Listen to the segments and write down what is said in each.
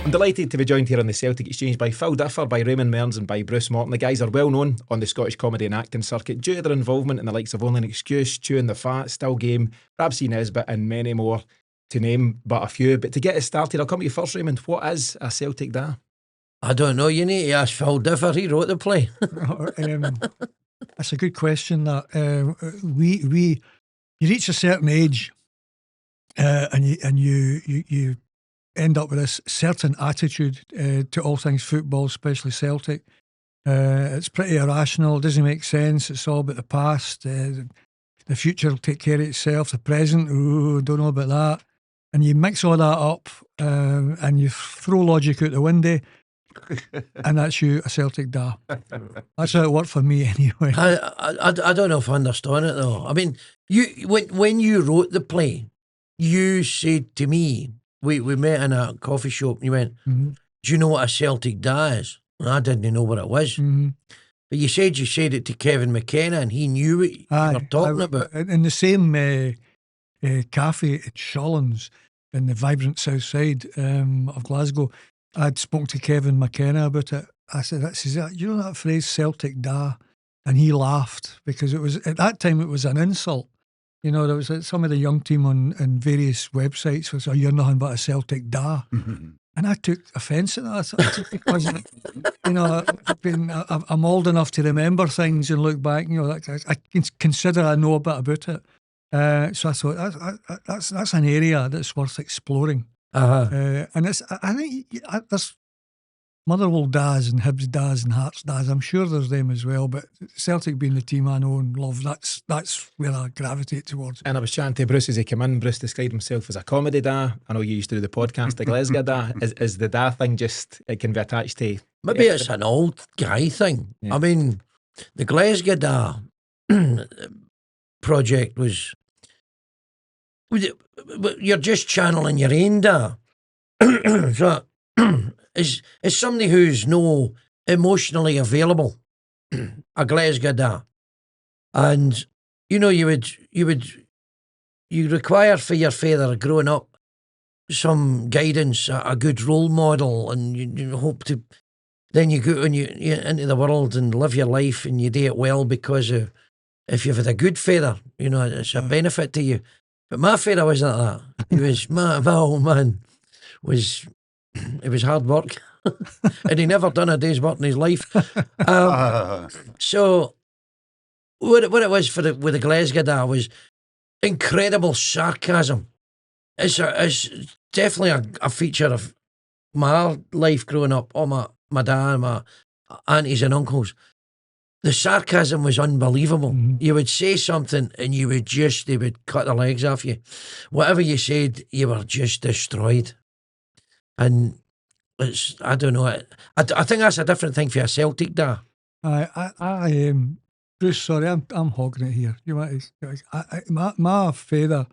I'm delighted to be joined here on the Celtic Exchange by Phile Differ, by Raymond, Mearns and by Bruce Morton. The guys are well known on the Scottish comedy and acting circuit due to their involvement in the likes of Only an Excuse, Chewing the Fat, Still Game, Perhaps C. Nesbitt and many more, to name but a few. But to get us started, I'll come to you first, Raymond. What is a Celtic Daz? I don't know, you need to ask Phile Differ, he wrote the play. That's a good question. That you reach a certain age and you end up with this certain attitude to all things football, especially Celtic. It's pretty irrational, it doesn't make sense, it's all about the past, the future will take care of itself, the present, ooh, don't know about that. And you mix all that up and you throw logic out the window, and that's you, a Celtic Daz. That's how it worked for me anyway. I don't know if I understand it though. I mean, when you wrote the play, you said to me, we met in a coffee shop, and you went, do you know what a Celtic Daz is? And I didn't know what it was. But you said it to Kevin McKenna, and he knew what you were talking about. In the same cafe at Shawlands, in the vibrant south side of Glasgow, I'd spoken to Kevin McKenna about it. I said, you know that phrase, Celtic Daz? And he laughed, because it was, at that time, it was an insult. You know, there was some of the young team on various websites was, you're nothing but a Celtic Daz. And I took offence at that. Because, you know, I'm old enough to remember things and look back. You know, I can consider I know a bit about it. So I thought that's an area that's worth exploring. And I think there's Motherwell Daz and Hibs Daz and Hearts Daz. I'm sure there's them as well, but Celtic being the team I know and love, that's where I gravitate towards. And I was chatting to Bruce as he came in. Bruce described himself as a comedy Daz. I know you used to do the podcast, the Glesga Daz. Is the Daz thing just, it can be attached to... Maybe it's an old guy thing. Yeah. I mean, the Glesga Daz project was... You're just channeling your own Daz. So... Is somebody who's no emotionally available, a Glesga Daz. And you know, you require for your father growing up some guidance, a good role model, and you hope to then you go and you into the world and live your life, and you do it well because if you've had a good father, you know, it's a benefit to you. But my father wasn't like that. He was my old man was. It was hard work, and he never done a day's work in his life. So, what it was with the Glesga Daz was incredible sarcasm. It's definitely a feature of my life growing up. All my dad, my aunties and uncles. The sarcasm was unbelievable. You would say something, and they would cut the legs off you. Whatever you said, you were just destroyed. And I don't know. I think that's a different thing for a Celtic Daz. Bruce, sorry, I'm hogging it here. You want my father,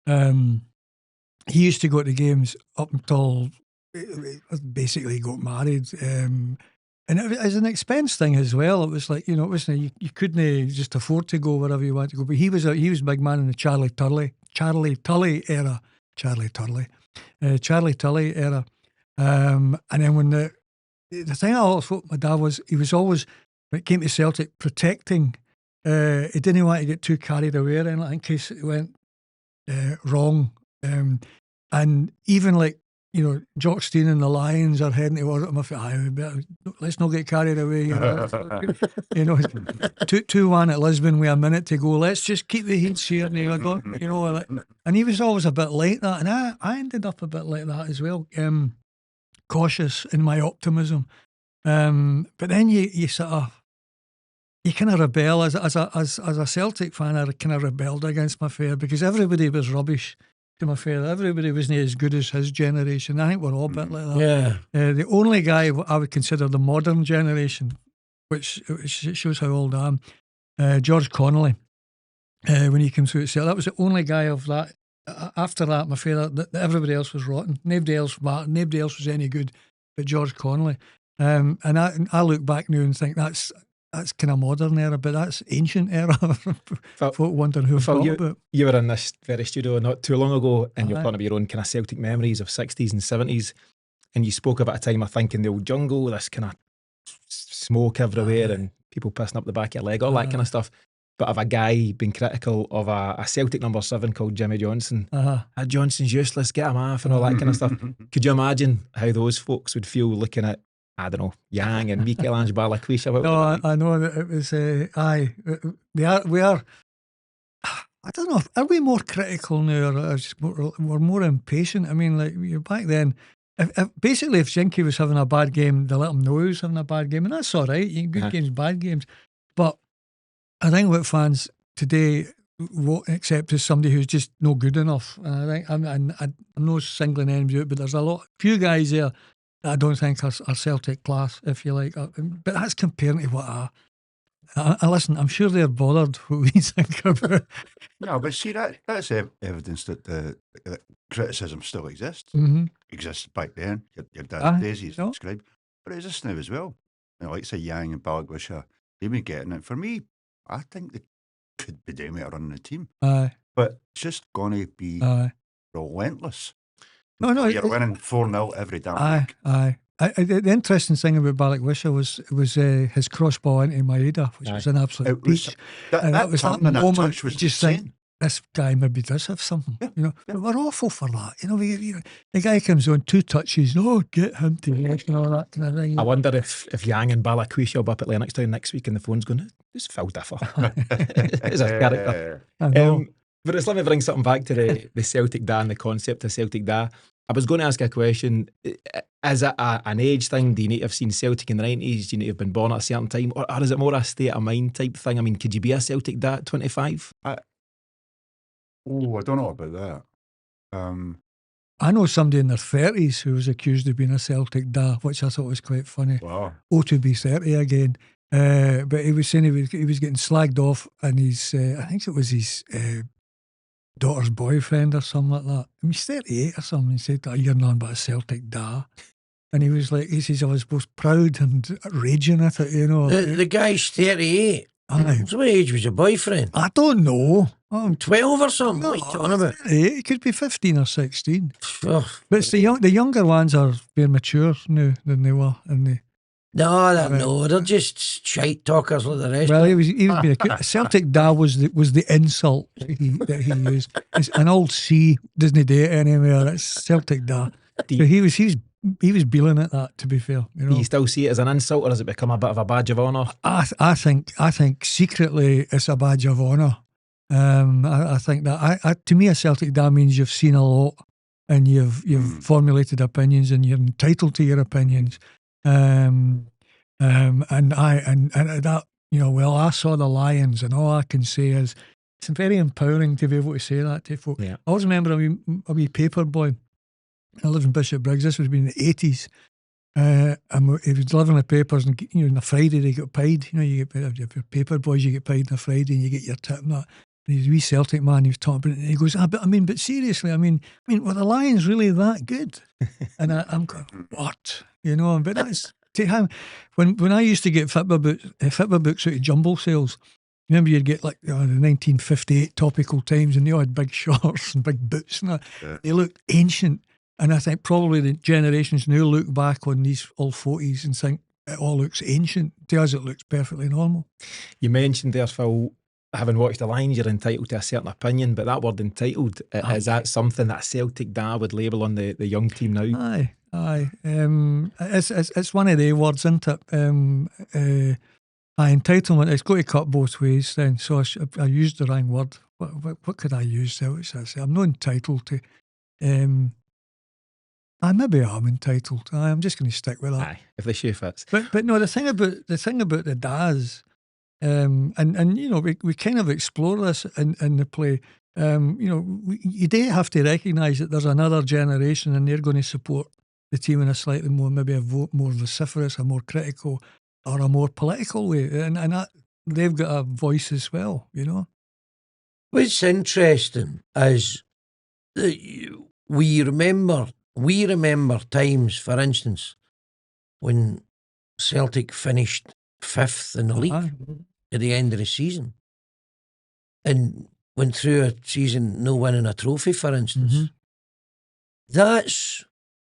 he used to go to games up until basically got married, and it was an expense thing as well. It was like, you know, it wasn't you couldn't just afford to go wherever you wanted to go. But he was a big man in the Charlie Tully era. And then when the thing I always thought my dad was, he was always, when it came to Celtic, protecting. He didn't want to get too carried away or anything in case it went wrong. And even like, you know, Jock Stein and the Lions are heading towards it. I thought, let's not get carried away. You know, 2-1 at Lisbon with a minute to go. Let's just keep the heats here. And he was always a bit like that. And I ended up a bit like that as well. Cautious in my optimism. But then you sort of, you kind of rebel. As a Celtic fan, I kind of rebelled against my father because everybody was rubbish to my father. Everybody wasn't as good as his generation. I think we're all a bit like that. Yeah. The only guy I would consider the modern generation, which shows how old I am, George Connolly, when he came through at Celtic, that was the only guy of that. After that, my father, everybody else was rotten. Nobody else was any good but George Connolly. And I look back now and think that's kind of modern era, but that's ancient era. Folk wondering who Phil, about. You were in this very studio not too long ago, and you're talking about your own kind of Celtic memories of 60s and 70s. and you spoke about a time, I think, in the old jungle, this kind of smoke everywhere and people pissing up the back of your leg, all that kind of stuff. But of a guy being critical of a Celtic number 7 called Jimmy Johnson. Johnson's useless, get him off and all that kind of stuff. Could you imagine how those folks would feel looking at, I don't know, Yang and Michelangelo Balakwisha? No, I know that it was, we are, I don't know, are we more critical now or just we're more impatient? I mean, like, back then, basically if Jinky was having a bad game, they let him know he was having a bad game, and that's all right, you good games, bad games. But I think what fans today won't accept is somebody who's just no good enough. And I think I'm not singling anybody out, but there's few guys there that I don't think are Celtic class, if you like. But that's comparing to what I listen, I'm sure they're bothered what we think about. No, but see, that's evidence that the criticism still exists. Exists back then. Your dad's days, he's described. But it exists now as well. You know, like say Yang and Balagwisha, they've been getting it. For me, I think they could be doing it running the team. But it's just going to be relentless. No, you're winning 4-0 every damn week. The interesting thing about Balakwisha was his crossbar into Maeda, which was an absolute beach. That was that moment. Was just think, this guy maybe does have something. You know, but we're awful for that. You know, the guy comes on 2 touches. Oh, get him to work and all that kind of thing. I wonder if Yang and Balakwisha will be up at Lennoxtown next week and the phone's going, who's Phil Differ? Is a character. But let me bring something back to the Celtic Da and the concept of Celtic Da. I was going to ask a question. Is it an age thing? Do you need to have seen Celtic in the 90s? Do you need to have been born at a certain time? Or is it more a state of mind type thing? I mean, could you be a Celtic Da at 25? I don't know about that. I know somebody in their 30s who was accused of being a Celtic Da, which I thought was quite funny. Wow. Oh, to be 30 again. But he was saying he was getting slagged off, and I think it was his daughter's boyfriend or something like that. I mean, he's 38 or something. He said, you're none but a Celtic Da. And he was like, he says, I was both proud and raging at it, you know. The guy's 38. So what age was your boyfriend? I don't know. 12 or something? No, what are you talking about? It could be 15 or 16. But it's the younger ones are more mature now than they were. No, they're just shite talkers like the rest. Well, he was being Celtic Da was the insult that he used. It's an old C doesn't do it anymore. It's Celtic Da. So he was beeling at that. To be fair, you know. Do you still see it as an insult, or has it become a bit of a badge of honour? I think secretly it's a badge of honour. I think that to me a Celtic Da means you've seen a lot and you've formulated opinions and you're entitled to your opinions. And that, you know, well, I saw the Lions, and all I can say is it's very empowering to be able to say that to folk. Yeah. I always remember a wee paper boy. I lived in Bishop Briggs. This was in the 80s. And he was delivering the papers, and you know, on a Friday they got paid. You know, you get paid, if you're paper boys, you get paid on a Friday, and you get your tip and that. And he's a wee Celtic man. He was talking about it, and he goes, but seriously, I mean, were the Lions really that good? And I'm going, what? You know, but that's to him. When I used to get Fitbit books out of jumble sales, remember you'd get like the 1958 Topical Times, and they all had big shorts and big boots and that. Yeah. They looked ancient, and I think probably the generations now look back on these old photos and think it all looks ancient. To us, it looks perfectly normal. You mentioned there, Phil, having watched the Lions, you're entitled to a certain opinion, but that word entitled, is that something that Celtic Da would label on the young team now? Aye. It's one of the words, isn't it? Entitlement, it's got to cut both ways then. So I used the wrong word. What could I use there? I'm not entitled to. Maybe I'm entitled. I'm just going to stick with that. Aye, if the shoe fits. But no, the thing about the Daz, and you know, we kind of explore this in the play. You know, you do have to recognise that there's another generation, and they're going to support the team in a slightly more, maybe a more vociferous, a more critical, or a more political way, and that they've got a voice as well. You know. What's interesting is that we remember times, for instance, when Celtic finished 5th in the league at the end of the season, and went through a season no winning a trophy, for instance. Mm-hmm. That's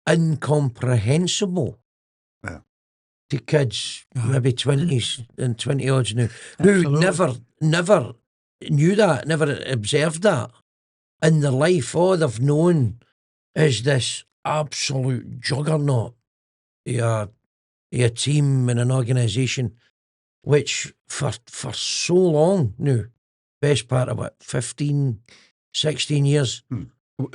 incomprehensible to kids, maybe 20s and 20 odds now, who never knew that, never observed that in their life. All they've known is this absolute juggernaut, a team and an organisation, which for so long now, best part of 15, 16 years.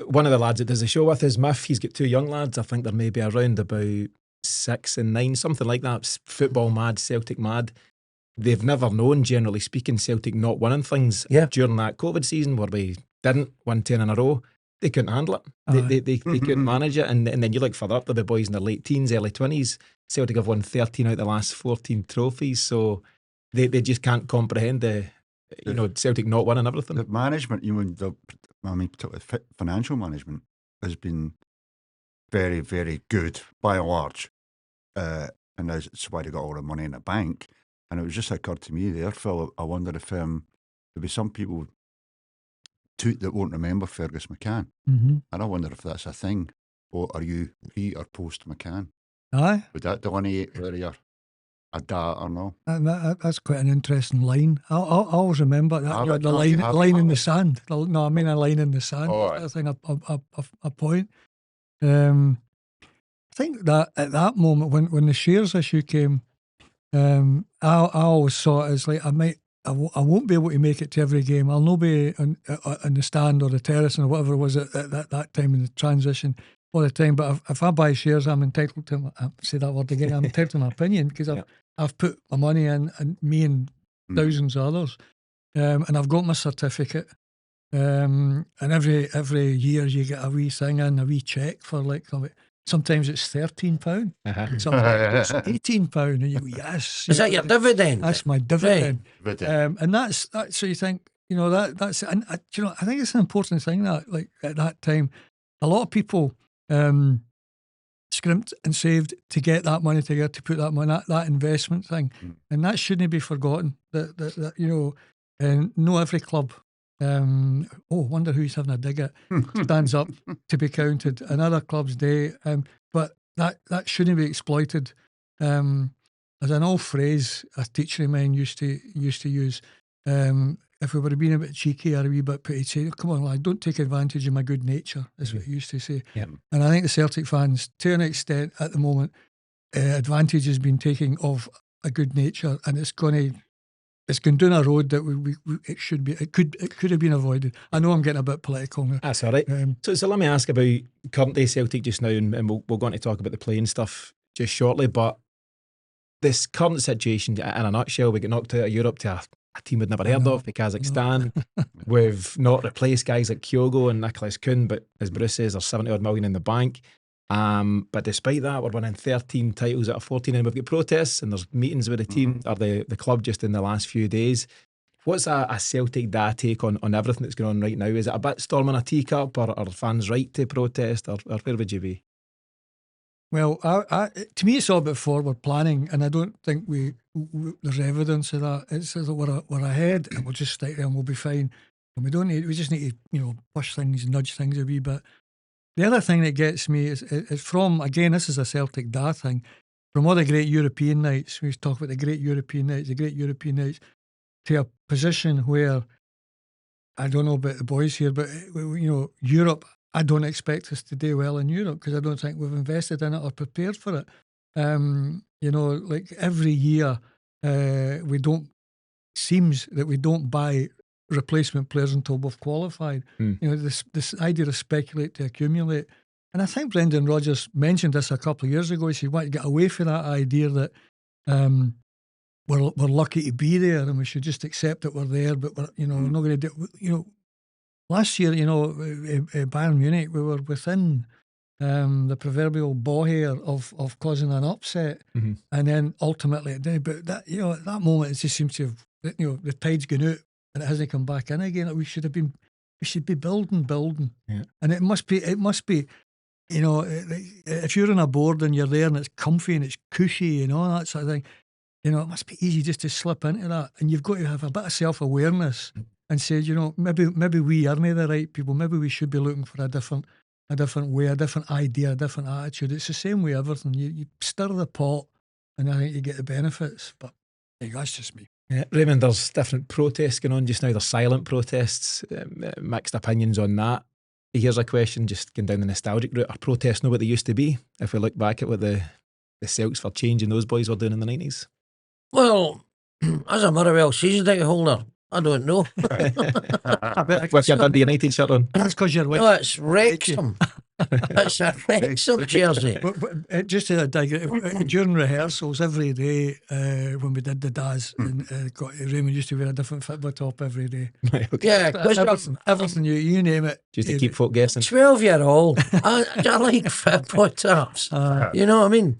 One of the lads that does the show with is Miff. He's got two young lads. I think they're maybe around about 6 and 9, something like that. Football mad, Celtic mad. They've never known, generally speaking, Celtic not winning things during that COVID season where we didn't win 10 in a row. They couldn't handle it. They couldn't manage it. And then you look further up to the boys in their late teens, early 20s. Celtic have won 13 out of the last 14 trophies. So they just can't comprehend the Celtic not winning everything. The management, particularly financial management, has been very, very good by and large. And that's why they got all the money in the bank. And it was just occurred to me there, Phil, I wonder if there'll be some people that won't remember Fergus McCann. And I wonder if that's a thing. Or are you pre or post McCann? Aye. Would that delineate whether you're a dad or no? That's quite an interesting line. I always remember that, the line in the sand. No, I mean a line in the sand. I think a point. I think that at that moment when the shares issue came, I always saw it as like I won't be able to make it to every game. I'll not be in the stand or the terrace or whatever it was at that time in the transition all the time. But if I buy shares, I'm entitled to. I say that word again. I'm entitled to my opinion because I've put my money in, and me and thousands of others, and I've got my certificate. And every year you get a wee thing in, a wee check for sometimes it's £13, sometimes it's £18, and you go, yes. Is that your dividend? That's my dividend. Right. And that's so you think, that's, and I think it's an important thing that, like, at that time, a lot of people scrimped and saved to get that money together, to put that money, that investment thing, and that shouldn't be forgotten. That and no every club. Wonder who's having a dig at. Stands up to be counted. Another club's day, but that shouldn't be exploited. As an old phrase a teacher of mine used to use, if we were being a bit cheeky or a wee bit pretty, say, "Come on, lad, don't take advantage of my good nature," is what he used to say. Yeah. And I think the Celtic fans, to an extent, at the moment, advantage has been taken of a good nature, and it's going down a road that it could have been avoided. I know I'm getting a bit political now. That's all right. So let me ask about current day Celtic just now, and we'll go on to talk about the playing stuff just shortly. But this current situation, in a nutshell, we get knocked out of Europe to a team we'd never heard of, the Kazakhstan. We've not replaced guys like Kyogo and Nicholas Kuhn, but as Bruce says, there's 70 odd million in the bank. But despite that, we're winning 13 titles out of 14, and we've got protests and there's meetings with the team or the club just in the last few days. What's a Celtic Daz take on everything that's going on right now? Is it a bit storming a teacup, or are fans right to protest, or where would you be? Well, to me, it's all about forward planning, and I don't think there's evidence of that. It says that we're ahead, and we'll just stay there and we'll be fine. And we just need to push things, nudge things a wee bit. The other thing that gets me is from, again, this is a Celtic Daz thing, from all the great European nights. We talk about the great European nights, to a position where, I don't know about the boys here, but Europe, I don't expect us to do well in Europe because I don't think we've invested in it or prepared for it. Like every year, seems that we don't buy replacement players until we've qualified. This idea of speculate to accumulate. And I think Brendan Rodgers mentioned this a couple of years ago. He said, "We want to get away from that idea that we're lucky to be there and we should just accept that we're there, but we're not going to do." Last year, Bayern Munich, we were within the proverbial ball-hair of causing an upset, and then ultimately it did. But that at that moment, it just seems to have the tide's gone out and it hasn't come back in again. We should be building, and it must be. If you're on a board and you're there and it's comfy and it's cushy and all that sort of thing, it must be easy just to slip into that. And you've got to have a bit of self-awareness and say, maybe we aren't the right people. Maybe we should be looking for a different a different way, a different idea, a different attitude. It's the same way everything. You stir the pot, and I think you get the benefits. But hey, that's just me. Yeah, Raymond, there's different protests going on just now. There's silent protests, mixed opinions on that. Here's a question, just going down the nostalgic route. Are protests not what they used to be? If we look back at what the Celts for Change and those boys were doing in the 90s? Well, as a Motherwell season ticket holder, I don't know. With your Dundee United shirt on. That's because you're No, it's Wrexham. It's a Wrexham jersey. But just to digress, during rehearsals every day when we did the Daz, and Raymond used to wear a different football top every day. Right, okay. Yeah, because Everything you name it. Just to keep folk guessing. 12-year-old. I like football tops. You know what I mean?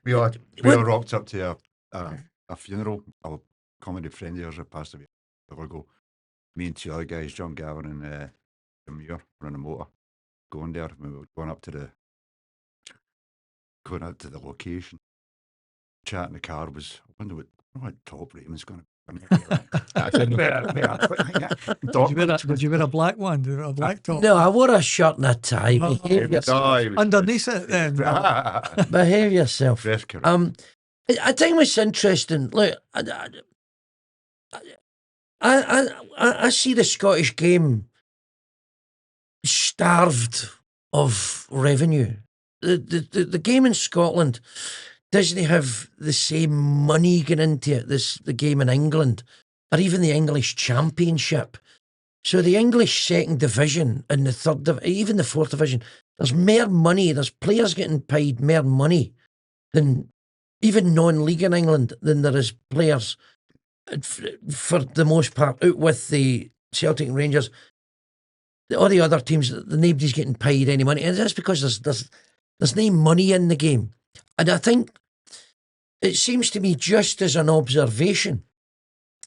We all rocked up to a funeral. A comedy friend of yours that passed away a while ago. Me and two other guys, John Gavin and Muir, were on a motor going there. We were going up to the location. Chat in the car was, I wonder what top Raymond's going to Did you wear a black one? Did you wear a black top? No, I wore a shirt and a tie. Behave yourself. Underneath it, then. Behave yourself. I think it's interesting. Look, I see the Scottish game starved of revenue. The game in Scotland doesn't have the same money going into it as the game in England, or even the English Championship. So the English second division and the third, even the fourth division, there's more money. There's players getting paid more money than even non-league in England than there is players, for the most part, out with the Celtic and Rangers. All the other teams, nobody's getting paid any money, and that's because there's no money in the game. And I think it seems to me, just as an observation,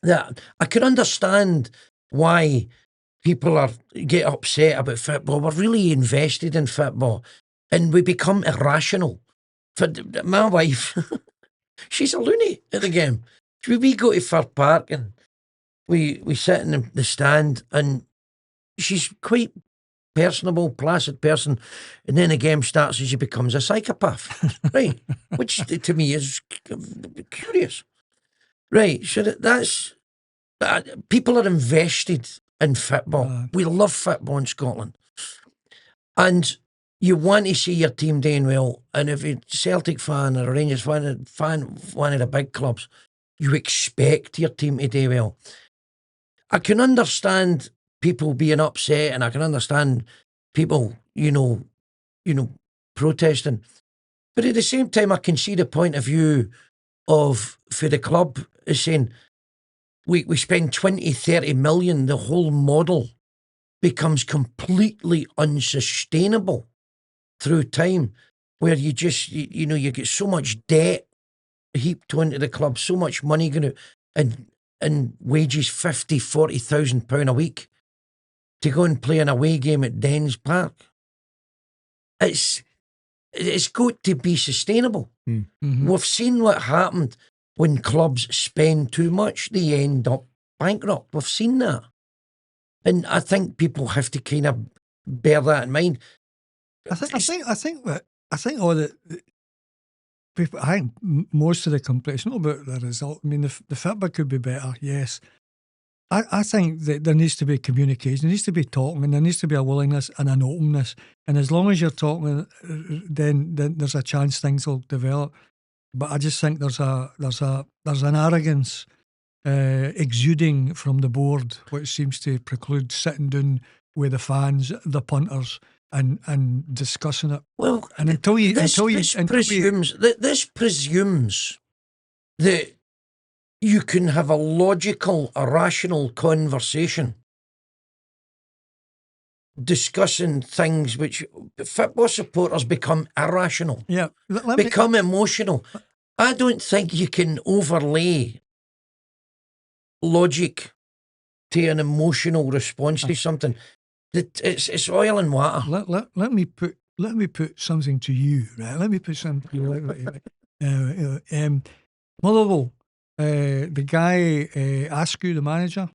that I can understand why people get upset about football. We're really invested in football, and we become irrational. For my wife, she's a loony at the game. We go to Fir Park and we sit in the stand, and she's quite personable, placid person, and then the game starts and she becomes a psychopath, right? Which to me is curious, right? So that's people are invested in football. We love football in Scotland, and you want to see your team doing well. And if you're a Celtic fan or a Rangers fan, one of the big clubs, you expect your team to do well. I can understand people being upset, and I can understand people, protesting. But at the same time, I can see the point of view for the club is saying, we spend 20, 30 million, the whole model becomes completely unsustainable through time, where you just, you get so much debt heaped onto the club, so much money going to, and wages, 50,000, 40,000 pound a week to go and play an away game at Dens Park. It's got to be sustainable. Mm-hmm. We've seen what happened when clubs spend too much; they end up bankrupt. We've seen that, and I think people have to kind of bear that in mind. I think all the people. I think most of the complaints, not about the result. I mean, the football could be better. Yes, I think that there needs to be communication. There needs to be talking, and there needs to be a willingness and an openness. And as long as you're talking, then there's a chance things will develop. But I just think there's an arrogance exuding from the board, which seems to preclude sitting down with the fans, the punters, and discussing it. Well, and this presumes that you can have a logical, a rational conversation discussing things which football supporters become irrational, become emotional. I don't think you can overlay logic to an emotional response to something. It's oil and water. Let me put something to you, right? Let me put something to you. Motherwell, the guy Askew, the manager,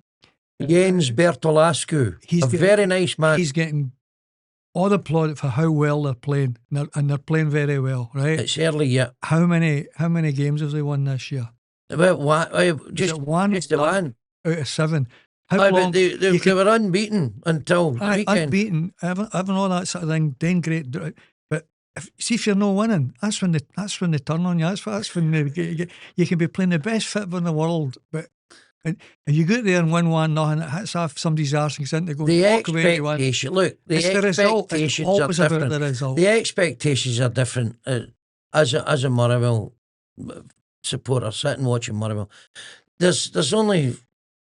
Jens Bertolascu, a very nice man. He's getting all applaud for how well they're playing, and they're playing very well, right? It's early yet. How many games have they won this year? About one, Just one out of 7. But they were unbeaten until weekend. Unbeaten, having all that sort of thing, doing great. But if you're not winning, that's when they turn on you. That's when you can be playing the best football in the world, but and you go there and win 1-0, it hits off somebody's arse and goes into go The walk away and win. Look, the expectations are different. The result. The expectations are different. As a Motherwell supporter, sitting watching Motherwell, there's only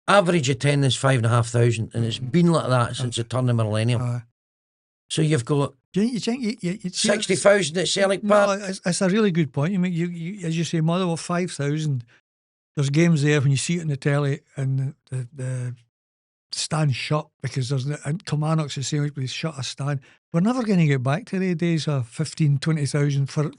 average attendance 5,500, and it's been like that since the turn of the millennium. So you've got. Do you think 60,000 at Celtic Park? No, it's a really good point. I mean, you as you say, Motherwell 5,000. There's games there when you see it in the telly and the stand shut because and Kilmarnock's the same, they shut a stand. We're never going to get back to the days of 15,000, 20,000 for,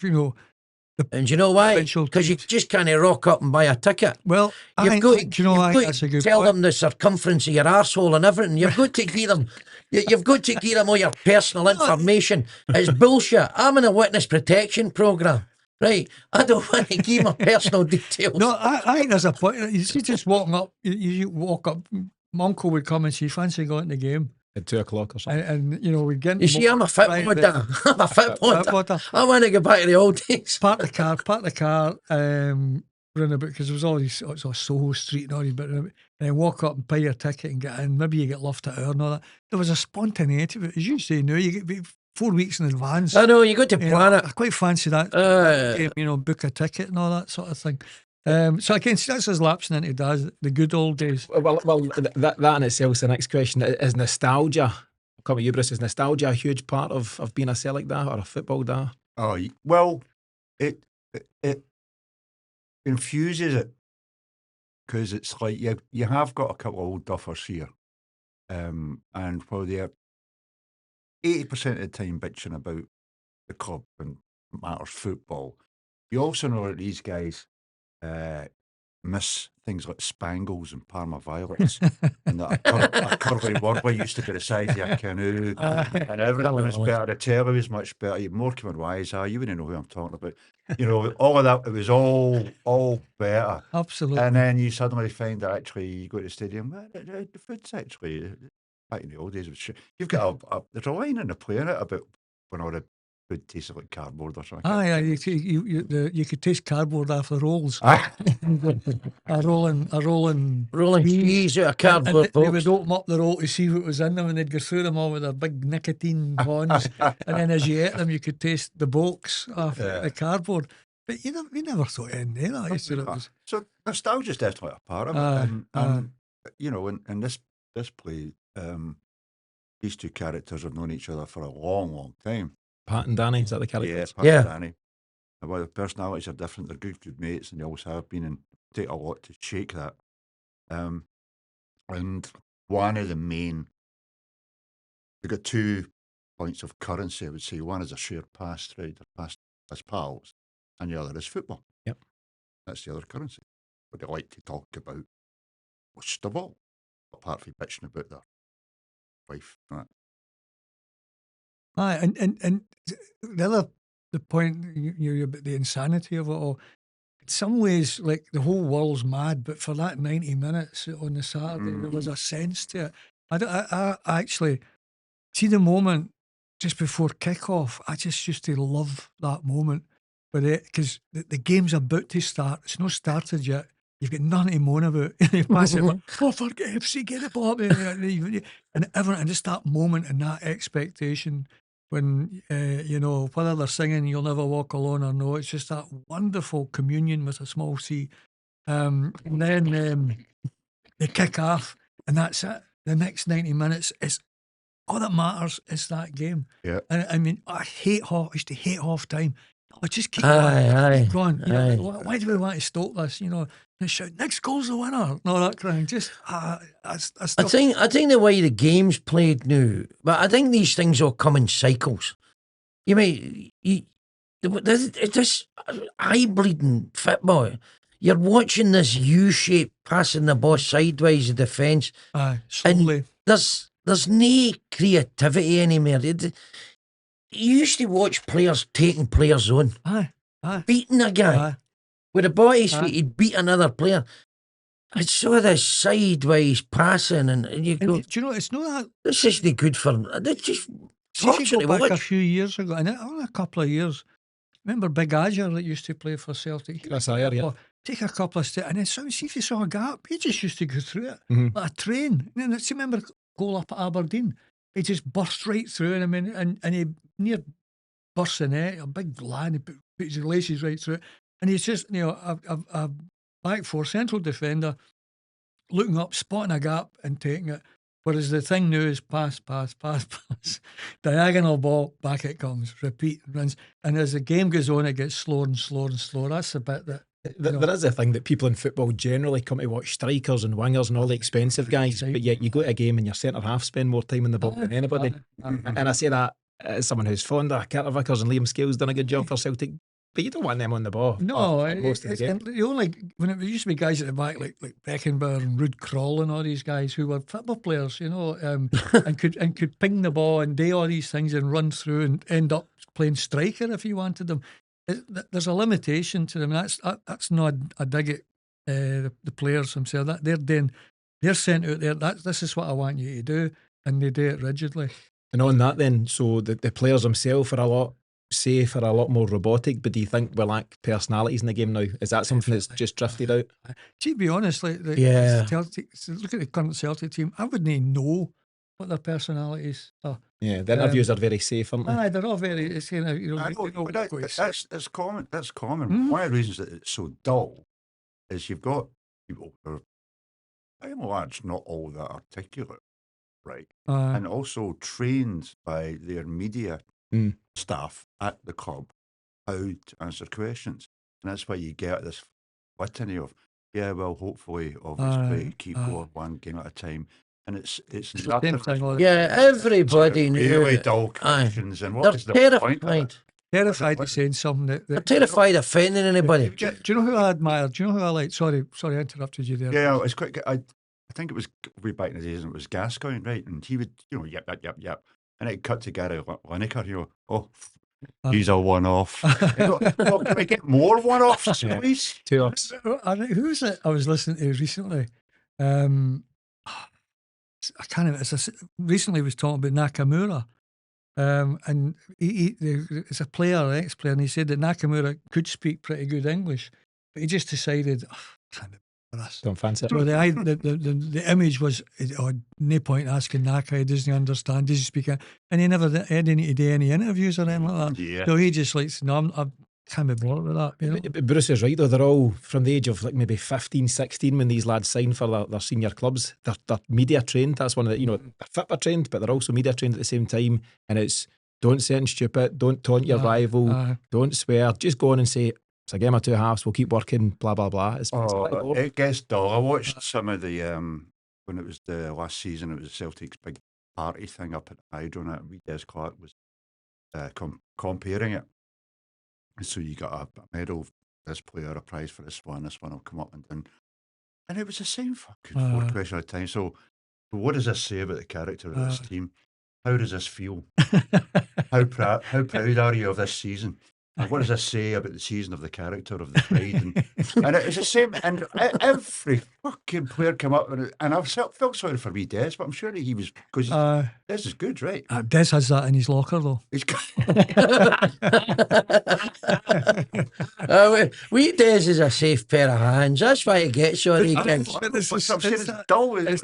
and you know why? Because you just can't rock up and buy a ticket. Well, you've got to tell them the circumference of your arsehole and everything. You've got to give them. You've got to give them all your personal information. It's bullshit. I'm in a witness protection programme. Right, I don't want to give my personal details. No, I think there's a point. You see, just walking up, you walk up, my uncle would come and say, fancy going to the game at 2 o'clock or something. And we'd get. You see, I'm a fit podder. I'm a fit podder. I want to go back to the old days. Park the car, run about because there was all these, it's all Soho Street and all these bits, and then walk up and pay your ticket and get in. Maybe you get left at hour and all that. There was a spontaneity, but as you say now, you get 4 weeks in advance. I know, you got to plan it. I quite fancy that. Book a ticket and all that sort of thing. So again, that's us lapsing into the good old days. Well, that in itself is the next question. Is nostalgia, I'll come with you, Bruce, is nostalgia a huge part of being a Celtic Daz or a football Daz? Oh, well, it infuses it because it's like you have got a couple of old duffers here, and while they're 80% of the time bitching about the club and matters football, you also know that these guys miss things like spangles and Parma violets and that a curly wordway used to be the size of a canoe and everything was better. The telly was much better. You more coming wise, you wouldn't know who I'm talking about. All of that, it was all better. Absolutely. And then you suddenly find that actually you go to the stadium, the food's actually, back in the old days, you've got there's a line in the Planet about when all the food tasted like cardboard or something. You could taste cardboard after rolls. Aye. a rolling cheese out of cardboard. They would open up the roll to see what was in them, and they'd go through them all with their big nicotine bonds. And then as you ate them, you could taste the box off the cardboard. But we never thought in that. So nostalgia's definitely a part of it. And in this play, these two characters have known each other for a long, long time. Pat and Danny, is that the characters? Yeah, Pat and Danny. And while the personalities are different, they're good mates, and they always have been, and take a lot to shake that. And one of the main, they've got 2 points of currency, I would say. One is a shared past, right? Their past as pals, and the other is football. Yep. That's the other currency. What they like to talk about most of all, apart from bitching about their wife. Right? Aye, and the point about the insanity of it all. In some ways, like the whole world's mad, but for that 90 minutes on the Saturday, there was a sense to it. I actually see the moment just before kick-off. I just used to love that moment, because the game's about to start. It's not started yet. You've got nothing to moan about. You pass it like, for FC, get the ball up. And everyone, and just that moment and that expectation when, whether they're singing You'll Never Walk Alone or no, it's just that wonderful communion with a small C. And then they kick off, and that's it. The next 90 minutes is all that matters is that game. Yeah. And I mean, I used to hate half time. I just keep going. Why do we want to stop this? They shout, next goal's the winner. No, that crying. Just I think the way the game's played now, but I think these things all come in cycles. This eye-bleeding football. You're watching this U-shape passing the ball sideways of defence. Slowly. And there's no creativity anymore. You used to watch players taking players on, beating a guy with a body speed. He'd beat another player. It's sort of sideways passing, and you go, do you know, it's not that. This isn't good for them. It's just If you go back a few years ago, and only a couple of years, remember Big Azure that used to play for Celtic? Chris Ayer, yeah. Take a couple of steps, and then see if you saw a gap, he just used to go through it like a train. And then, see, remember goal up at Aberdeen? He just burst right through, and I mean, and he near burst the net, a big lad, he put his laces right through it, and he's just, you know, a back four central defender looking up, spotting a gap and taking it. Whereas the thing now is pass, diagonal ball, back it comes, repeat, runs. And as the game goes on, it gets slower and slower and slower. That's the bit that... There is a thing that people in football generally come to watch strikers and wingers and all the expensive guys, but yet you go to a game and your centre-half spend more time in the ball than anybody. And I say that as someone who's fond of Carter Vickers and Liam Scales done a good job for Celtic, but you don't want them on the ball. No, most of the game. The only, when it used to be guys at the back like Beckenbauer and Ruud Krol and all these guys who were football players, you know, and could ping the ball and do all these things and run through and end up playing striker if you wanted them. There's a limitation to them. That's not a dig at the players themselves. That they're sent out there. This is what I want you to do, and they do it rigidly. And on that, then, so the players themselves are a lot safer, a lot more robotic. But do you think we lack personalities in the game now? Is that something that's just drifted out? To be honest, Celtic, look at the current Celtic team. I wouldn't even know what their personalities are. Yeah, the interviews are very safe, aren't they? Aye, they're all very. It's, you know, that's common. That's common. One of the reasons that it's so dull is you've got people who are, by and large, not all that articulate, right? And also trained by their media staff at the club how to answer questions, and that's why you get this litany of hopefully, obviously, keep going one game at a time. And it's nothing. Everybody knew. Really dull questions. And what they're is the terrified. point? Terrified of saying something they're terrified of offending anybody. Do you know who I admire? Do you know who I like? Sorry, I interrupted you there. Yeah, it's quite. I think it was way back in the days, and it was Gascoigne, right? And he would, yep, and it cut to Gary Lineker. He's a one-off. Can we get more one-offs, please? Two-offs. Who was it I was listening to recently? I can't remember. Recently was talking about Nakamura, and it's a player, an ex-player, and he said that Nakamura could speak pretty good English, but he just decided, don't fancy it. So the image was, no point asking Naka, he doesn't understand, does he speak it? And he never had any to do any interviews or anything like that. Yeah. So he just likes, I can't be bothered with that. You know? But Bruce is right, though. They're all from the age of like maybe 15, 16 when these lads sign for their senior clubs. They're media trained. That's one of the, they're football trained, but they're also media trained at the same time. And it's, don't say anything stupid, don't taunt your rival, don't swear, just go on and say, it's a game of two halves, we'll keep working, blah, blah, blah. It gets dull. I watched some of the, when it was the last season, it was Celtic's big party thing up at Hydro, and Des Clark was comparing it. So you got a medal for this player, a prize for this one will come up and down. And it was the same fucking four question at a time. So what does this say about the character of this team? How does this feel? How proud are you of this season? And what does this say about the season of the character of the pride? And it was the same. And every fucking player came up and I felt sorry for Des, but I'm sure he was, because Des is good, right? Des has that in his locker, though. He's good. Des is a safe pair of hands. That's why he gets all these gigs. It's dull. It's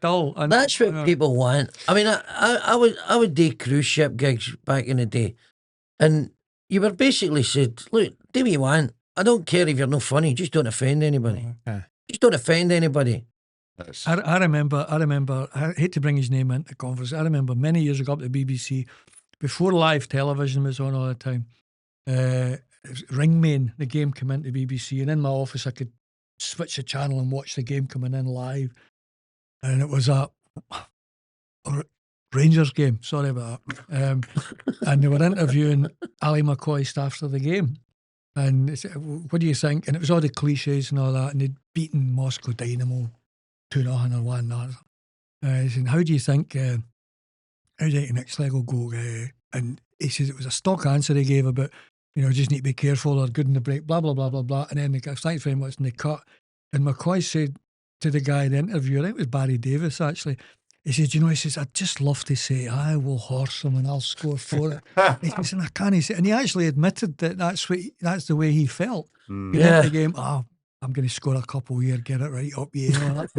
dull. That's what people want. I mean, I would do cruise ship gigs back in the day, and you were basically said, look, do what you want. I don't care if you're not funny. Just don't offend anybody. Just don't offend anybody. I remember, I hate to bring his name into the conference. I remember many years ago up at the BBC, before live television was on all the time, Ringmain, the game came into BBC, and in my office I could switch the channel and watch the game coming in live. And it was a Rangers game, sorry about that. And they were interviewing Ali McCoist after the game. And they said, what do you think? And it was all the cliches and all that. And they'd beaten Moscow Dynamo 2-0 or 1-0. He said, how do you think next leg will go? And he says it was a stock answer he gave about, just need to be careful or good in the break, blah, blah, blah, blah, blah. And then thanks very much, and they cut. And McCoy said to the guy in the interview, I think it was Barry Davis actually, he says, he says, I'd just love to say, I will horse him and I'll score for it. He says, and I can't say, and he actually admitted that that's the way he felt. He went the game, I'm going to score a couple here, get it right up, that's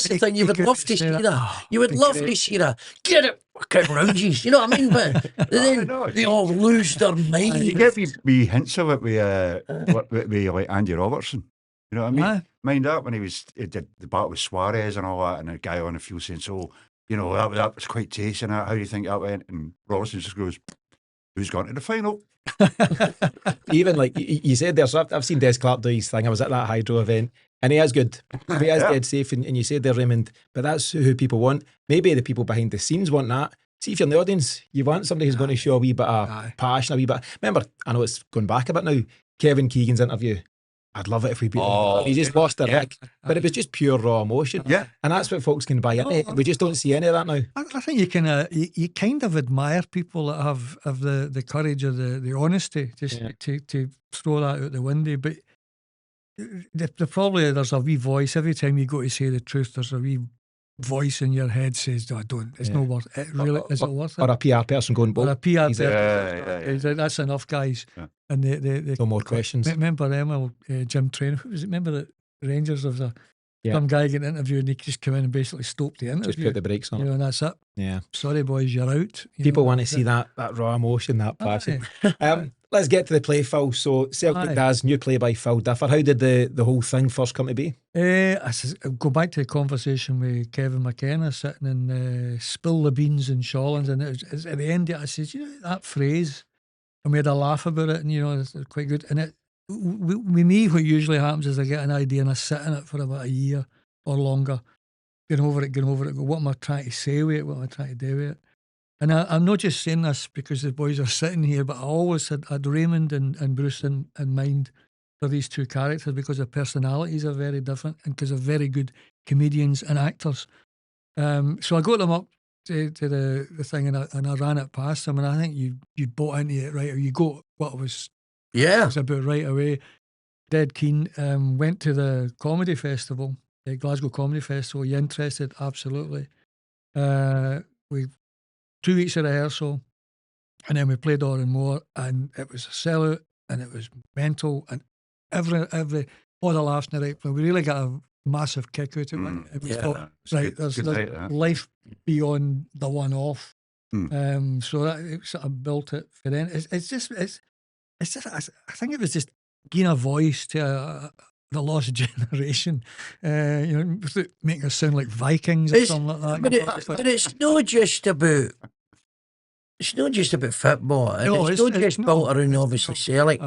the thing. You would love to see that. You would love to see that. Get it fucking roundies. You know what I mean? But then they all lose their mind. You get wee hints of it with like Andy Robertson. You know what I mean? Mind that when he did the battle with Suarez and all that, and the guy on the field saying, so, that was quite tasty and that. How do you think that went? And Robertson just goes, who's gone to the final? Even like you said there, so I've seen Des Clark do his thing. I was at that Hydro event and he is good. He is dead safe, and you said there, Raymond, but that's who people want. Maybe the people behind the scenes want that. See, if you're in the audience, you want somebody who's going to show a wee bit of passion, a wee bit. Remember, I know it's going back a bit now, Kevin Keegan's interview. I'd love it if we beat him. He just lost a Rick. But it was just pure raw emotion. Yeah. And that's what folks can buy into. We just don't see any of that now. I think you kind of admire people that have the courage or the honesty just to throw that out the window. But probably there's a wee voice. Every time you go to say the truth, there's a wee voice in your head says, "No, don't. It's not worth it. Really, is it worth it?" Or a PR person going, or a PR person. That's enough, guys. Yeah. And no more questions. Remember Emil, Jim Trainer? Remember the Rangers of some guy getting interviewed and he just came in and basically stopped the interview. Just put the brakes on it. And that's it. Yeah. Sorry, boys, you're out. People want to see that raw emotion, that passion. Let's get to the play, Phil. So Celtic Daz, new play by Phil Differ. How did the whole thing first come to be? I go back to the conversation with Kevin McKenna sitting in Spill the Beans in Shawlands, and it was, at the end of it, I said, that phrase, and we had a laugh about it, and it's quite good. And with me, what usually happens is I get an idea and I sit in it for about a year or longer, going over it, go, what am I trying to say with it, what am I trying to do with it? And I'm not just saying this because the boys are sitting here, but I always had Raymond and Bruce in mind for these two characters because their personalities are very different and because they're very good comedians and actors. So I got them up to the thing and I ran it past them, and I think you bought into it right, or you got what it was about right away. Dead keen. Went to the comedy festival, the Glasgow Comedy Festival. You interested? Absolutely. We 2 weeks of rehearsal, and then we played More, and it was a sellout, and it was mental, and every all the laughs in the right place. We really got a massive kick out of it. It was thought, right, there's life beyond the one-off. So that it sort of built it for then. It's just I think it was just giving a voice to the lost generation, making us sound like Vikings or something like that. But it's not just about football. It's not just built around obviously Celtic.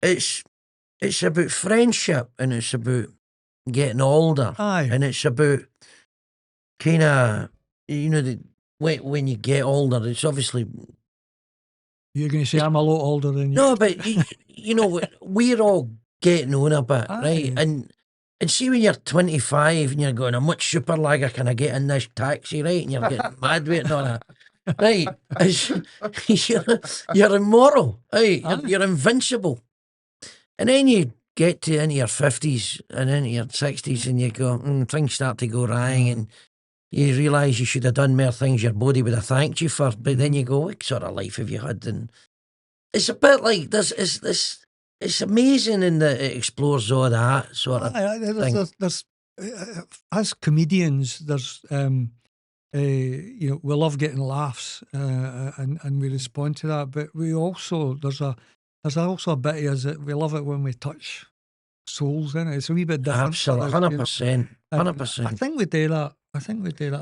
It's about friendship, and it's about getting older, and it's about kind of when you get older. It's obviously you're going to say I'm a lot older than you. No, but we're all getting on a bit, right? And see when you're 25 and you're going, how much super lagger can I get in this taxi, right? And you're getting mad with it and all that. Right? You're immortal, right? You're invincible. And then you get into your 50s and into your 60s and you go, things start to go wrong, and you realise you should have done more things your body would have thanked you for. But then you go, what sort of life have you had? And it's a bit like this. It's amazing in that it explores all that sort of thing. There's as comedians, there's we love getting laughs and we respond to that, but we also there's also a bit of us that we love it when we touch souls in it. It's a wee bit different. Absolutely, 100%. I think we do that. I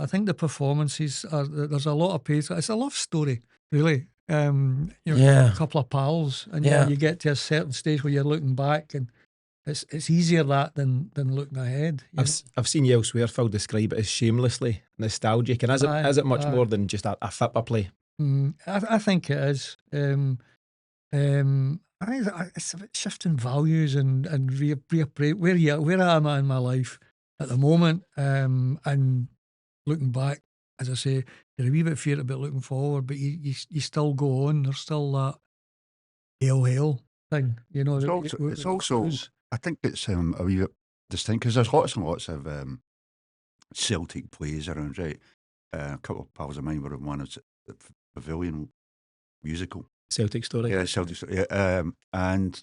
think the performances there's a lot of pace. It's a love story, really. A couple of pals, and you get to a certain stage where you're looking back, and it's easier that than looking ahead. I've seen you elsewhere, Phil, describe it as shamelessly nostalgic, and is it much more than just a football play? I think it is. I think it's about shifting values and where am I in my life? at the moment. And looking back, as I say, you're a wee bit feared about looking forward, but you still go on. There's still that hail thing, you know. It's also I think it's a wee bit distinct because there's lots and lots of Celtic plays around, right? A couple of pals of mine were in one of the Pavilion musical. Celtic Story. Yeah, Celtic Story. Yeah, and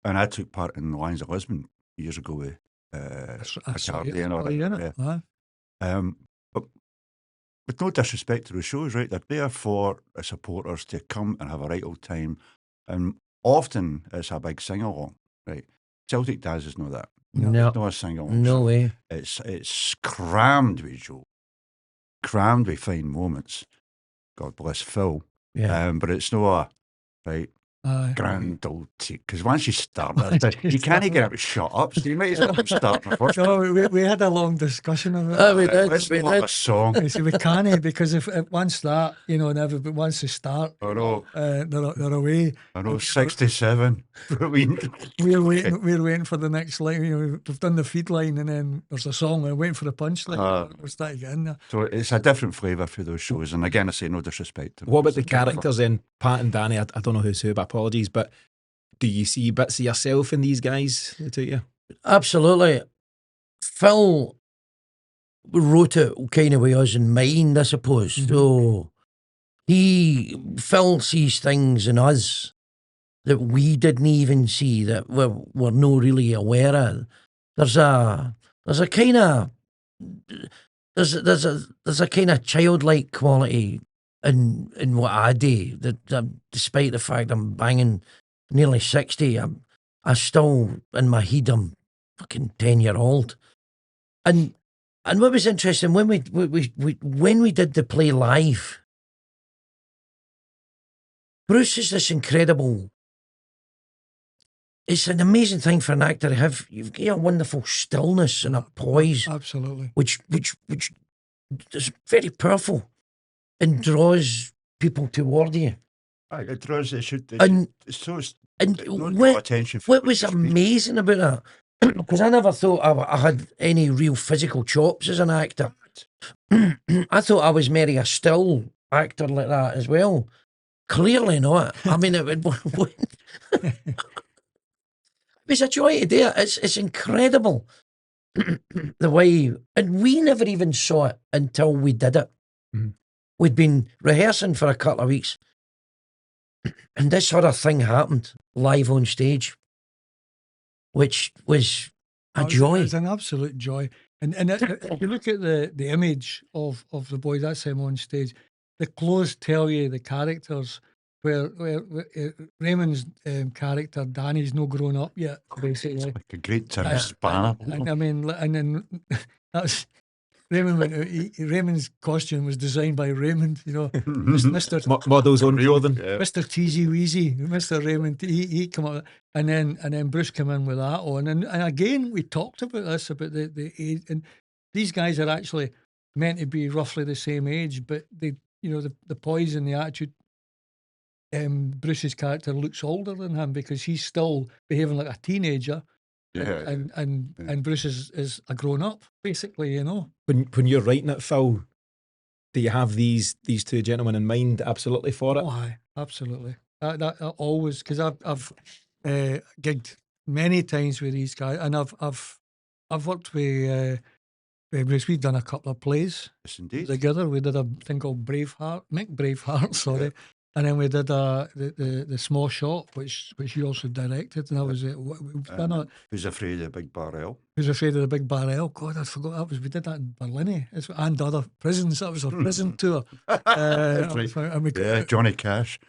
I took part in the Lions of Lisbon years ago with Accordion or whatever. But with no disrespect to the shows, right? They're there for the supporters to come and have a right old time. And often it's a big sing-along, right? Celtic Daz is not that. No. It's not a sing-along. No way. It's crammed with joke, crammed with fine moments. God bless Phil. Yeah. But it's not a grand old take. Because once you start, you can't get out of shut up. So you might as well start first. No, we had a long discussion of it. Let's not a song. You see, we can't, because if once that, you know, and everybody once they start, I know. They're away. I know, 67. We're waiting for the next line. You know, we've done the feed line, and then there's a song, and we're waiting for the punchline. We'll start to get in there. So it's a different flavour for those shows. And again, I say no disrespect to them. What about the characters then? Pat and Danny, I don't know who's who, but apologies, but do you see bits of yourself in these guys, the two of you? Absolutely. Phil wrote it kind of with us in mind, I suppose. Mm-hmm. So Phil sees things in us that we didn't even see, that we're not really aware of. There's a kind of there's a kind of childlike quality in what I do, that despite the fact I'm banging nearly 60, I still, in my head, I'm fucking 10-year-old. And what was interesting, when we did the play live, Bruce is this incredible. It's an amazing thing for an actor to have. You've got a wonderful stillness and a poise, absolutely, which is very powerful and draws people toward you. It draws. What was amazing about that? Because I never thought I had any real physical chops as an actor. I thought I was maybe a still actor like that as well. Clearly not. I mean, it was a joy to do it. It's incredible the way, and we never even saw it until we did it. Mm-hmm. We'd been rehearsing for a couple of weeks, and this sort of thing happened live on stage, which was a joy. It was an absolute joy. And if you look at the image of the boys, that's him on stage. The clothes tell you the characters. Where Raymond's character, Danny's not grown up yet, basically. It's like a great Tim Spanner. And I mean, and then that's Raymond's costume was designed by Raymond, you know. Mr. Models on clothing. Mr. Teasy Weezy, Mr. Raymond, he come up, and then Bruce came in with that on, and again we talked about this, about the age, and these guys are actually meant to be roughly the same age, but they, you know, the poise and the attitude. Bruce's character looks older than him because he's still behaving like a teenager, and Bruce is a grown up, basically, you know. When you're writing it, Phil, do you have these two gentlemen in mind absolutely for it? Oh, aye, absolutely. That always, because I've gigged many times with these guys, and I've worked with Bruce. We've done a couple of plays together. We did a thing called Braveheart, sorry. And then we did the Small Shop, which you also directed, and that was it. Who's Afraid of the Big Barrel? Who's Afraid of the Big Barrel? God, I forgot that was. We did that in Berlin, and other prisons. That was our prison tour. Johnny Cash,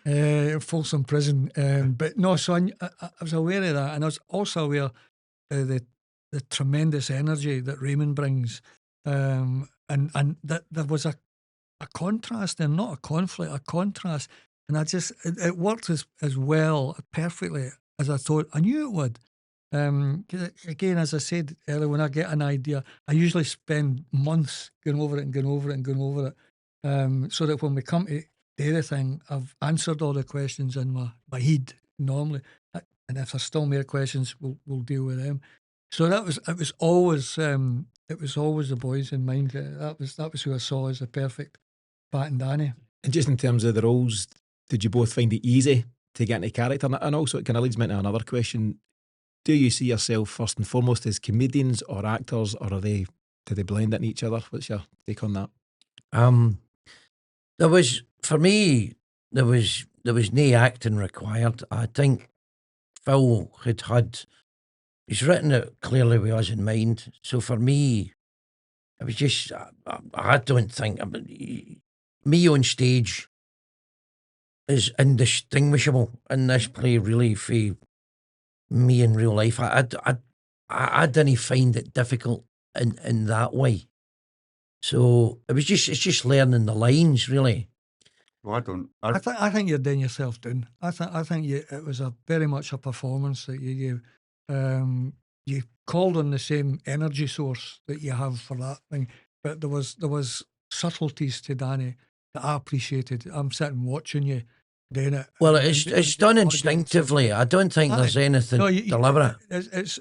Folsom Prison. But no, so I was aware of that, and I was also aware of the tremendous energy that Raymond brings, and that there was a contrast and not a conflict, a contrast. And it worked as well, perfectly, as I thought. I knew it would. Again, as I said earlier, when I get an idea, I usually spend months going over it, so that when we come to do the thing, I've answered all the questions in my head normally. And if there's still more questions, we'll deal with them. So it was always the boys in mind. That was who I saw as the perfect Pat and Danny. And just in terms of the roles, did you both find it easy to get into character? And also, it kind of leads me into another question. Do you see yourself first and foremost as comedians or actors, or do they blend into each other? What's your take on that? For me, there was no acting required. I think Phil he's written it clearly with us in mind. So for me, it was just, I don't think, me on stage is indistinguishable in this play, really, for me in real life. I didn't find it difficult in that way. So it's just learning the lines, really. Well, I think you're doing yourself down. I think it was very much a performance that you gave. You called on the same energy source that you have for that thing, but there was subtleties to Danny that I appreciated. I'm sitting watching you doing it. Well, it's done instinctively. I don't think there's anything deliberate. It's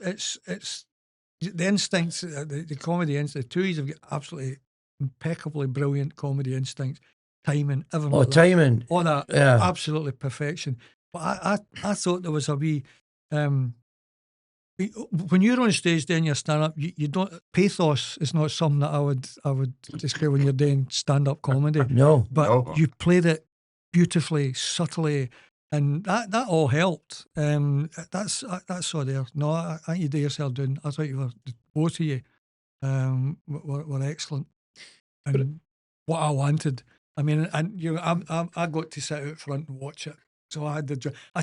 the instincts, the comedy instincts. The two of you have got absolutely impeccably brilliant comedy instincts. Timing, everything. Oh, timing. All that, yeah. Absolutely perfection. But I thought there was a wee, when you're on stage doing your stand-up, you don't, pathos is not something that I would describe when you're doing stand-up comedy. No. But you played it beautifully, subtly, and that all helped. That's all there. No, I think you did yourself doing. I thought both of you were excellent. And what I wanted. I mean, and I got to sit out front and watch it. So I had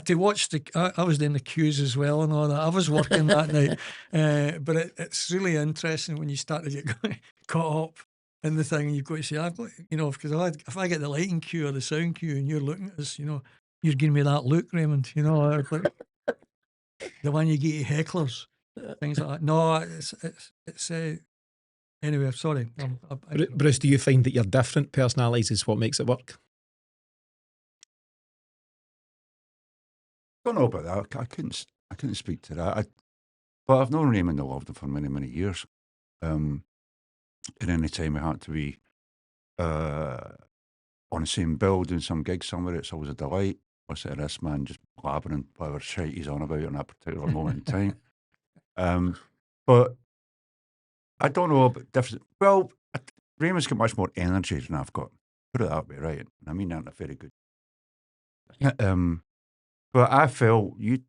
to watch I was doing the cues as well and all that. I was working that night. But it's really interesting when you start to get caught up in the thing and you've got to say, because if I get the lighting cue or the sound cue and you're looking at us, you're giving me that look, Raymond, like the one you get to hecklers, things like that. No, it's anyway, sorry. Bruce, do you find that your different personalities is what makes it work? I don't know about that. I couldn't speak to that. But I've known Raymond and loved him for many, many years. And any time I had to be on the same bill doing some gig somewhere, it's always a delight. Listen to this man just blabbering whatever shite he's on about in that particular moment in time. But I don't know about different. Well, Raymond's got much more energy than I've got. Put it that way, right? And I mean that in a very good. But I felt you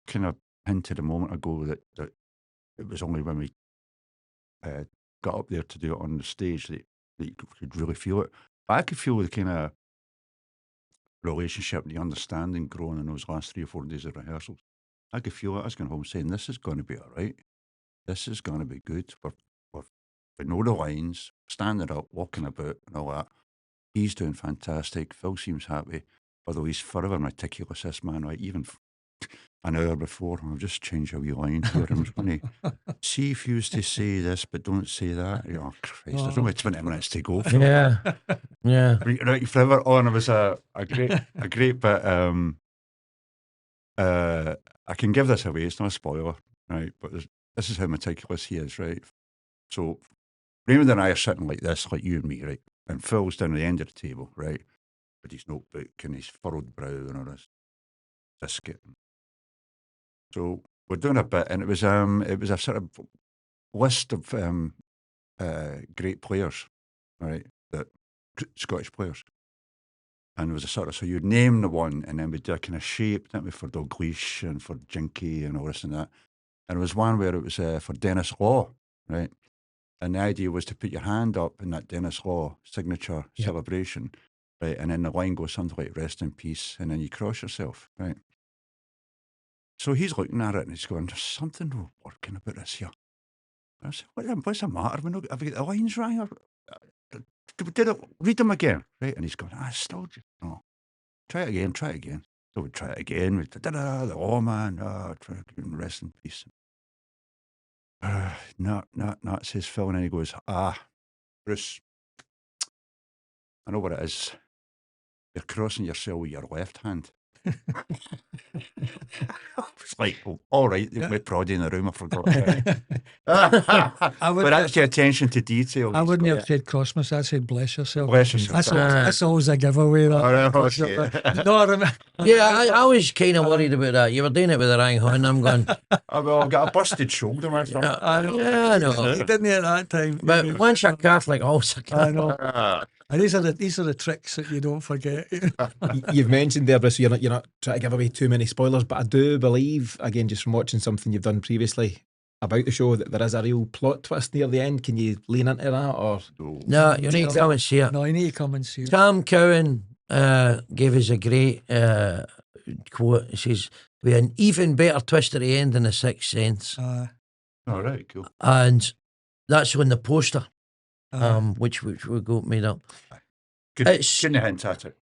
kind of hinted a moment ago that it was only when we got up there to do it on the stage that you could really feel it. But I could feel the kind of relationship, the understanding growing in those last 3 or 4 days of rehearsals. I could feel it. I was going home saying, "This is going to be all right. This is going to be good. We know the lines, standing up, walking about, and all that. He's doing fantastic. Phil seems happy, although he's forever meticulous, this man, right? Even an hour before, I'll just change a wee line here. I'm just going to see if you used to say this, but don't say that. Oh, Christ, there's only 20 minutes to go. Phil. Yeah. Right, forever on. It was a great bit. I can give this away. It's not a spoiler, right? But this is how meticulous he is, right? So Raymond and I are sitting like this, like you and me, right? And Phil's down at the end of the table, right? With his notebook and his furrowed brow and all this biscuit. So we're doing a bit, and it was a sort of list of great players, right? Scottish players. And it was a sort of, so you'd name the one, and then we'd do a kind of shape, didn't we, for Dalgleish and for Jinky and all this and that. And there was one where it was for Dennis Law, right? And the idea was to put your hand up in that Dennis Law signature celebration, right? And then the line goes something like "Rest in peace," and then you cross yourself, right? So he's looking at it and he's going, "There's something not working about this here." I said, "What's the matter? Have we got the lines right? Read them again, right?" And he's going, "I still just no. Try it again. So we try it again. We the man, rest in peace." Not, says Phil, and then he goes, "Bruce, I know what it is. You're crossing yourself with your left hand." It's like, well, all right, with Proddy in the room, I forgot. would- But that's the attention to detail. I wouldn't have said Christmas. I said bless yourself. Bless yourself. That's always a giveaway. That. Oh, no, okay. No, I remember. Yeah, I was kind of worried about that. You were doing it with the wrong hand. I'm going, Well, I've got a busted shoulder, man. yeah, I know. He didn't at that time. But once you're Catholic, always a I Catholic. know. And these are the tricks that you don't forget. You've mentioned there, Bruce, you're not trying to give away too many spoilers, but I do believe, again, just from watching something you've done previously about the show, that there is a real plot twist near the end. Can you lean into that? Or No, you need to come and see it. No, you need to come and see it. Sam Cowan gave us a great quote. He says, "We an even better twist at the end than The Sixth Sense." All right, cool. And that's on the poster, which we got made up. Couldn't hint at it.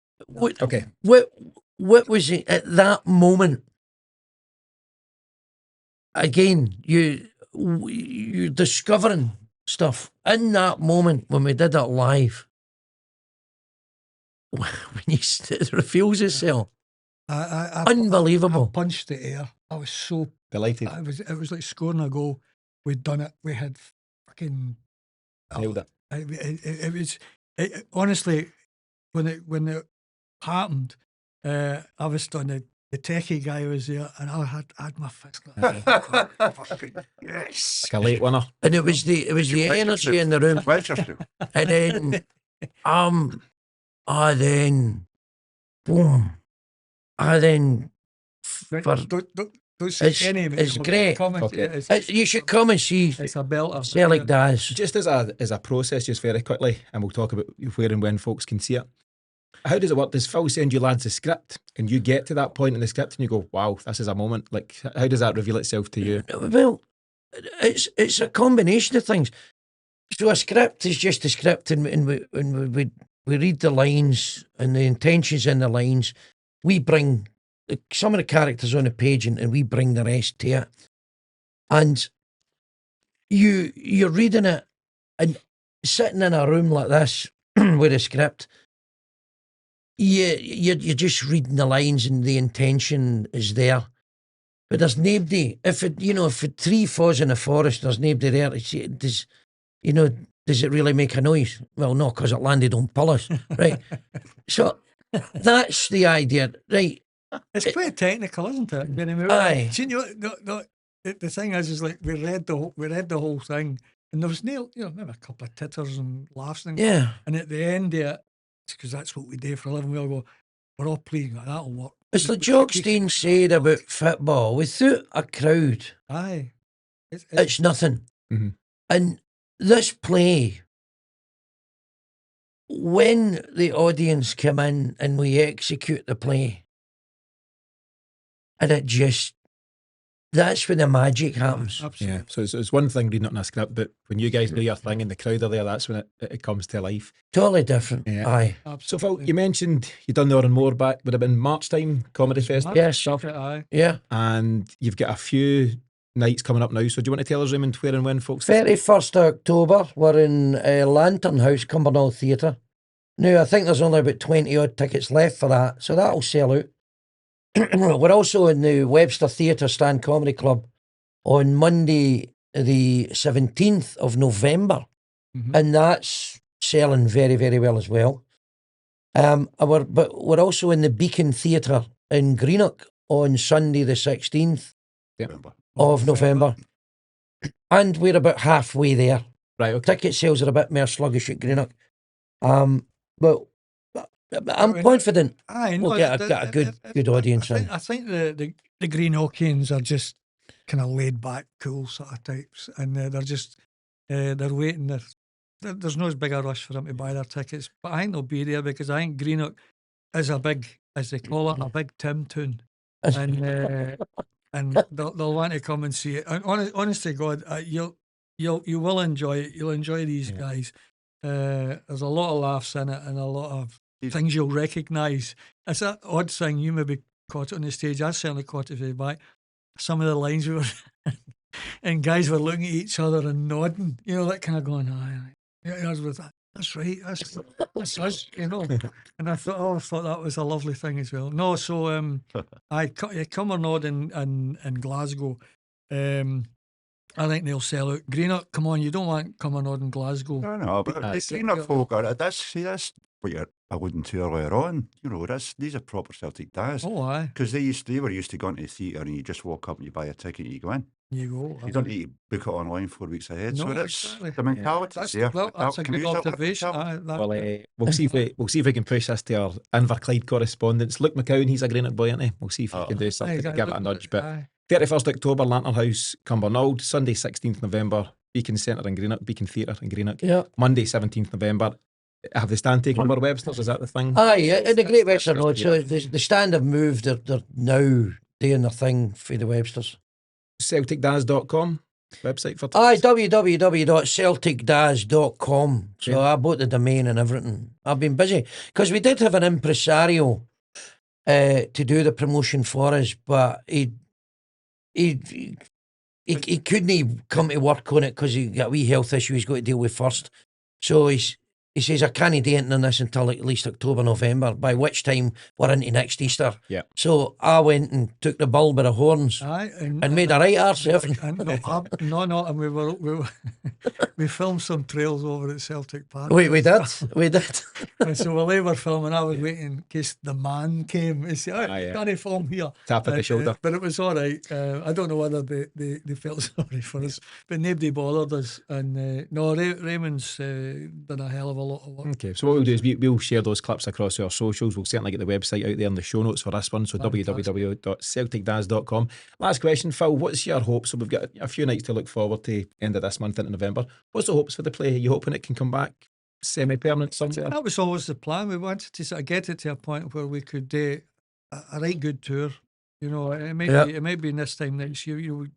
okay, What was it at that moment? Again, you discovering stuff in that moment when we did it live. When it reveals itself, unbelievable. I punched the air. I was so delighted. It was like scoring a goal. We'd done it. We had fucking Nailed it. It was honestly when it happened. I was done. The techie guy was there, and I had my fist. Yes. Like a late winner. And it was the energy in the room. And then boom. Don't say any of it. It's great. Okay. You should come and see It's a belter. Celtic Daz. Just as a process, just very quickly, and we'll talk about where and when folks can see it. How does it work? Does Phil send you lads a script, and you get to that point in the script and you go, wow, this is a moment? Like, how does that reveal itself to you? Well, it's a combination of things. So a script is just a script, and we read the lines and the intentions in the lines. We bring some of the characters on the page, and we bring the rest to it. And you're reading it and sitting in a room like this with a script. You're just reading the lines and the intention is there. But there's nobody. If it tree falls in the forest, there's nobody there. Does it really make a noise? Well, no, because it landed on pillars, right? So that's the idea, right? It's pretty technical, isn't it? Aye. See, the thing is like we read the whole thing, and there was maybe a couple of titters and laughs and Yeah. And at the end of it, because that's what we do for a living, we all go, we're all playing, that'll work. It's like Jockstein said about football. Without a crowd, Aye, it's nothing. Mm-hmm. And this play, when the audience come in and we execute the play, and that's when the magic happens. Absolutely. Yeah, so it's one thing reading it in a script, but when you guys do your thing and the crowd are there, that's when it comes to life. Totally different. Yeah. Aye. So Phil, you mentioned you done the Or and More back, would have been March time, Comedy Fest. Yes. Aye. Yeah. And you've got a few nights coming up now, so do you want to tell us, Raymond, where and when folks? 31st of October, we're in Lantern House, Cumbernauld Theatre. Now, I think there's only about 20 odd tickets left for that, so that'll sell out. We're also in the Webster Theatre Stand Comedy Club on Monday, the 17th of November, and that's selling very, very well as well. But we're also in the Beacon Theatre in Greenock on Sunday, the 16th of November, and we're about halfway there. Right, okay. Ticket sales are a bit more sluggish at Greenock, but I'm confident we'll get a good audience in. I think the Greenockians are just kind of laid back, cool sort of types, and they're just they're waiting. There's no as big a rush for them to buy their tickets, but I think they'll be there because I think Greenock is a big, as they call it, a big Tim tune, and they'll want to come and see it. And honest to God, you will enjoy it. You'll enjoy these guys. There's a lot of laughs in it and a lot of things you'll recognise. It's that odd thing, you maybe caught it on the stage, I certainly caught it from the back. Some of the lines we were and guys were looking at each other and nodding, that kind of going, aye. Yeah, with that. That's right. That's us, you know. And I thought that was a lovely thing as well. No, so Cumbernauld and Glasgow. I think they'll sell out. Greenock, come on, you don't want Cumbernauld and Glasgow. No, but the Greenock folk are that's what you're alluding to earlier on. You know, these are proper Celtic Daz. Oh, aye. Because they were used to going to the theatre and you just walk up and you buy a ticket and you go in. You go. You don't need to book it online 4 weeks ahead. No, so that's exactly. the mentality. That's a good observation. We'll see if we can push this to our Inverclyde correspondence. Luke McCown, he's a Greenock boy, isn't he? We'll see if he can do something to give it a nudge. But 31st October, Lantern House, Cumbernauld. Sunday, 16th November, Beacon Centre in Greenock, Beacon Theatre in Greenock. Yeah. Monday, 17th November. Have the stand taken over Webster's? Is that the thing? Aye, in the Great Western Road. So the stand have moved. They're now doing their thing for the Websters. CelticDaz.com website for Aye, www.celticdaz.com. So I bought the domain and everything. I've been busy because we did have an impresario to do the promotion for us, but he couldn't come to work on it because he got a wee health issue he's got to deal with first. So he says, I can't do anything on this until at least October, November, by which time we're into next Easter. Yeah. So I went and took the bull by the horns and made a right arse of it. And we filmed some trails over at Celtic Park. We did. And so while they were filming, I was waiting in case the man came. He said, can I film here? Tap at the shoulder. But it was all right. I don't know whether they felt sorry for us, but nobody bothered us. And Raymond's done a hell of a lot of work. Okay, so what we'll do is we'll share those clips across our socials. We'll certainly get the website out there in the show notes for this one, so www.celticdaz.com. Last question, Phil, what's your hopes? So we've got a few nights to look forward to, end of this month into November. What's the hopes for the play? Are you hoping it can come back semi-permanent somewhere? That was always the plan. We wanted to sort of get it to a point where we could do a right good tour. You know, it might be in this time next year. You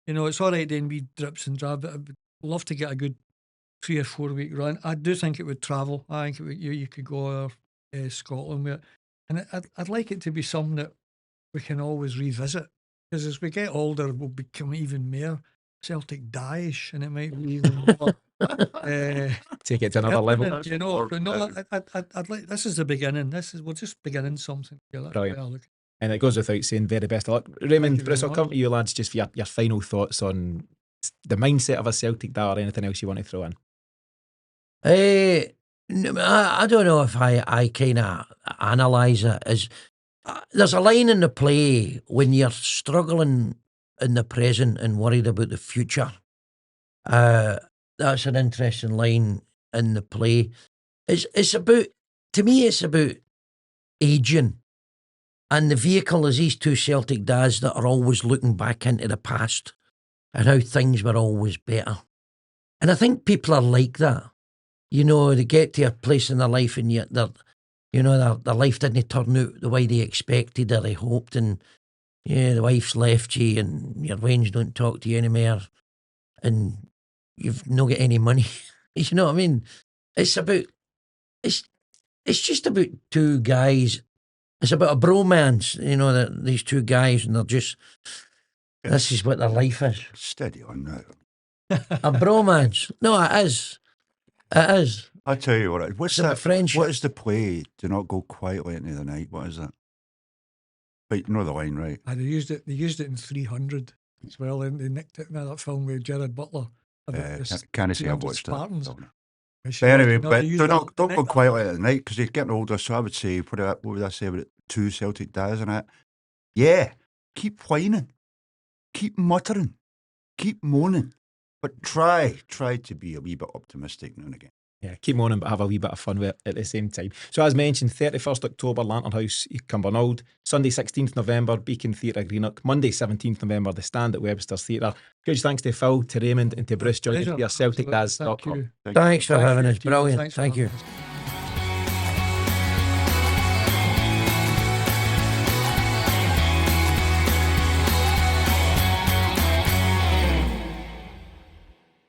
know, it's all right then we drips and drabs, but I'd love to get a good 3 or 4 week run. I do think it would travel. I think it would, you could go Scotland with it. And I'd like it to be something that we can always revisit. Because as we get older, we'll become even more Celtic Daz, and it might be even more. Take it to another level. You know, I'd like, this is the beginning. We're just beginning something. Brilliant. And it goes without saying, very best of luck. Raymond, Bruce, I'll come to you lads just for your final thoughts on the mindset of a Celtic Daz or anything else you want to throw in. I don't know if I kind of analyse it as there's a line in the play when you're struggling in the present and worried about the future. That's an interesting line in the play. It's about, to me, it's about aging, and the vehicle is these two Celtic Daz that are always looking back into the past and how things were always better. And I think people are like that. You know, they get to a place in their life and yet their life didn't turn out the way they expected or they hoped, and the wife's left you and your friends don't talk to you anymore and you've not got any money. You know what I mean? It's just about two guys. It's about a bromance, these two guys, and they're just, this is what their life is. Steady on that. A bromance. No, it is. It is. I tell you what, what's it's that? Friendship. What is the play? Do not go quietly into the night. What is that? But you know the line, right? They used it in 300 as well. And they nicked it in that film with Gerard Butler. Can't say I've watched Spartans. it. But anyway, don't go quietly at the night because you're getting older. So I would say, what would I say about it? 2 Celtic Daz and that. Yeah, keep whining, keep muttering, keep moaning, but try to be a wee bit optimistic now and again. Yeah, keep moaning, but have a wee bit of fun with it at the same time. So as mentioned, 31st October, Lantern House, Cumbernauld. Sunday, 16th November, Beacon Theatre, Greenock. Monday, 17th November, The Stand at Webster's Theatre. Huge thanks to Phil, to Raymond and to Bruce joining us via CelticDaz.com. Thanks for having us. Brilliant. Thank you.